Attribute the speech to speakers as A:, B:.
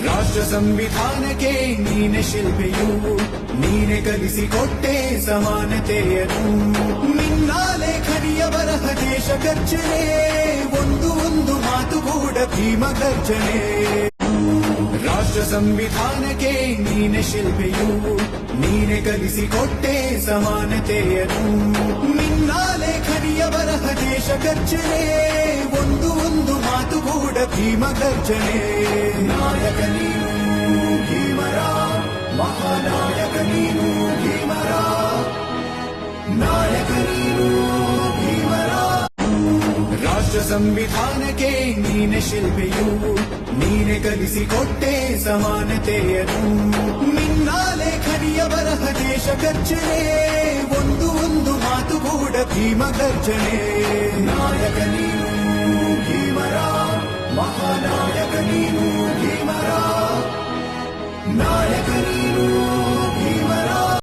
A: ರಾಷ್ಟ್ರ ಸಂವಿಧಾನಕ್ಕೆ ನೀನೆ ಶಿಲ್ಪಿಯು, ನೀನೆ ಕಲಿಸಿಕೊಟ್ಟೆ ಸಮಾನತೆಯನ್ನು. ನಿನ್ನ ಲೇಖನಿಯ ಬರಹ ದೇಶ ಗರ್ಜನೆ, ಒಂದು ಒಂದು ಮಾತುಗೂಡ ಭೀಮ ಗರ್ಜನೆ. ರಾಷ್ಟ್ರ ಸಂವಿಧಾನಕ್ಕೆ ನೀನೆ ಶಿಲ್ಪಿಯು, ನೀನೆ ಕಲಿಸಿಕೊಟ್ಟೆ ಸಮಾನತೆಯನ್ನು. ನಿನ್ನ ಲೇಖನಿಯ ಬರಹ ದೇಶ ಗರ್ಜನೆ, ಒಂದು ಒಂದು ಮಾತುಗೂಡ ಭೀಮ ಗರ್ಜನೆ. ನಾಯಕ ನೀನು ಭೀಮರ, ಮಹಾನಾಯಕ ನೀನು ಭೀಮರ, ನಾಯಕ ನೀನು ಭೀಮರ. ರಾಷ್ಟ್ರ ಸಂವಿಧಾನಕ್ಕೆ ನೀನೆ ಶಿಲ್ಪಿಯು, ನೀನೆ ಕಲಿಸಿಕೊಟ್ಟೆ ಸಮಾನತೆಯನ್ನು. ನಿನ್ನ ಲೇಖನಿಯ ಬರಹ ದೇಶ ಗರ್ಜನೆ, ಒಂದು ಒಂದು ಮಾತುಗೂಡ ಭೀಮ ಗರ್ಜನೆ. ನಾಯಕ ನೀನು ಭೀಮರ, ಮಹಾನಾಯಕ ನೀನು ಭೀಮರ.